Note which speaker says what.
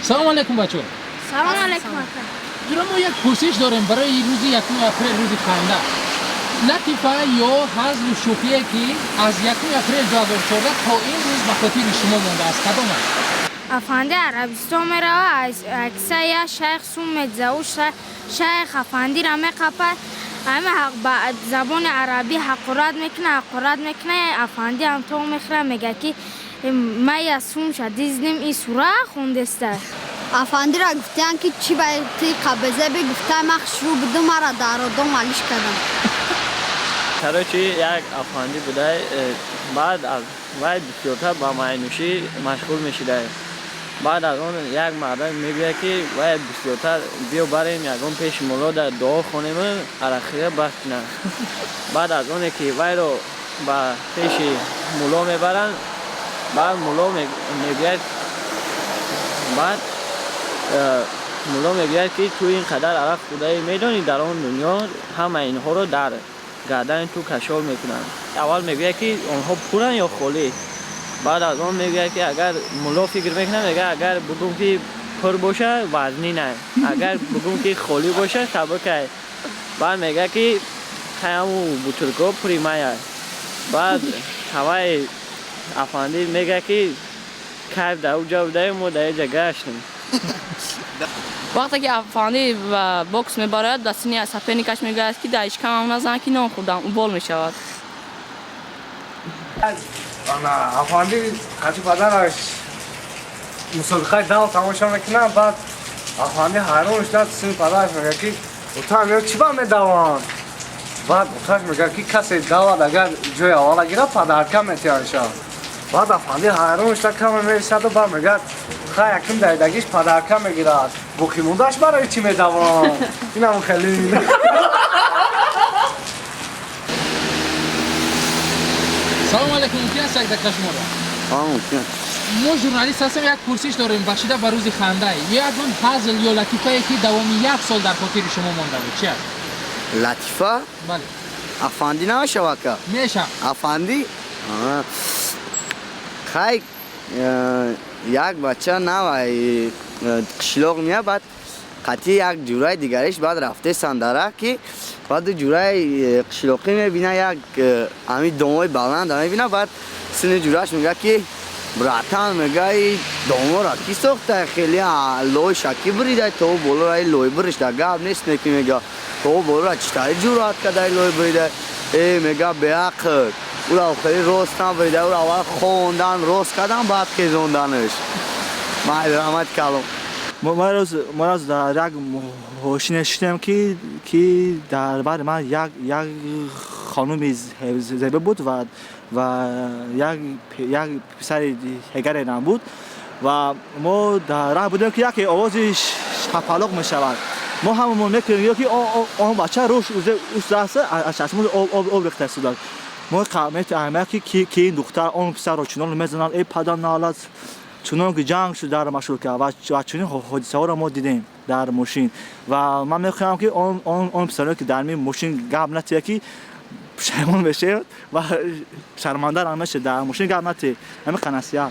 Speaker 1: سلام علیکم بچه ها.
Speaker 2: سلام علیکم.
Speaker 1: جناب ما یک پرسش داریم برای روز 1 اپریل روز خنده. لطیفه یا حزم و شوخیه که از 1 اپریل 2014 تا این روز به خاطر شما مونده است کدام است؟
Speaker 2: افندی عربستان میره از عکسای شیخ سوم میدزه شیخ افندی را میقپه همه با زبان عربی حقارت میکنه افندی هم تو میخوره میگه که ما یا سوم شد دیزدیم این سوره خوندسته.
Speaker 3: افندی را گفتن که چی باید قبضه بی گفته من شروع بده مرا دارو مالیش کردم.
Speaker 4: چرا چی یک افندی بوده بعد از وای بسیارتر با معنوشی مشغول میشیده. بعد از اون یک مردم میگه که وای بسیارتر بیو بریم یکون پیش مولا در دعا خونیم عرقیه بکنه. بعد از اون که وای رو با پیش مولا میبرن بعد مولا میگه بعد مولا میگه که تو این قدر عرق خدایی میدونی در اون دنیا همه اینها رو در گردن تو کشور میکنن. اول میگه که اونها پورن یا خالی. بعد از اون میگه که اگر مولا فکر میکنه میگه اگر بگم که پر باشه وزنی نه اگر بگم که خالی باشه طبقه. بعد میگه که همون بوترکو پریمایه. بعد هوای افندی میگه که کیف در اونجا بوده ما در اینجا گشتیم.
Speaker 5: وقتی که افندی و بوکس میبرد دستینی از سپه نکش میگه که در اشکم هم نزن که نام خوردم اون بول میشود.
Speaker 6: افندی قطعی پدرش مسابقه داو تماشا میکنه بعد افندی حیرانش داد سوی پدرش میگه که اوتا میگه چی با میدوان؟ بعد اوتاش میگه که کسی داود اگر جای اول گیره پدرکم میتیانشه. بعد افندی حیرانش داد کم میرسد و بعد میگه خواهی یکم دایدگیش پدرکم میگیرد بوکی موندهش برای چی میدوان؟ این همون خیلی
Speaker 1: سلام علیکم کی هست یک دقیقه شما را؟ ما ژورنالیست هستیم یک پرسش داریم بخشیده به روز خنده یکون هزل یا لطیفه که دوام 1 سال در خاطر شما مونده بود چی است؟
Speaker 7: لطیفه؟
Speaker 1: بله.
Speaker 7: افندی نمیشه واقعا؟
Speaker 1: میشه.
Speaker 7: افندی؟ خیلی یک بچه نوی قشلوق میه بعد قطعی یک جورای دیگرش بعد رفته سندره که بعد جورای قشلوقی میبینه یک همی دومای بلند میبینه بعد سن جورایش میگه که براتان میگه دومو را کی ساخته خیلی لوی شکی بریده تو بولو رای لوی برش در گاب نیست که میگه تو بولو را چطوری جورات کده لوی بریده میگه بیاقر اولا خیلی روست نبریده اولا اول خوندن روست کردن بعد خیزوندنش من درامت کلم
Speaker 8: ما روز در یک هوشی نشیدم که در بر من یک خانومی زیبه بود و یک پسر هگره نام بود و ما در راه بودیم که یک آوازش شپلق می شود. ما هممون میکنیم که آن بچه روش دسته از چشمون آب ریخته شده. ما قامت احمد که این دختر آن پسر رو چنان میزنن ای پدر نالت چنان که جنگ شد در مشروع کرد و چنین حادثه ها رو ما دیدیم در ماشین و من میخوام که آن پسر که در ماشین گپ نتیه که شرمان بشه و شرمنده هم میشه در ماشین گپ نتیه همه قناسیه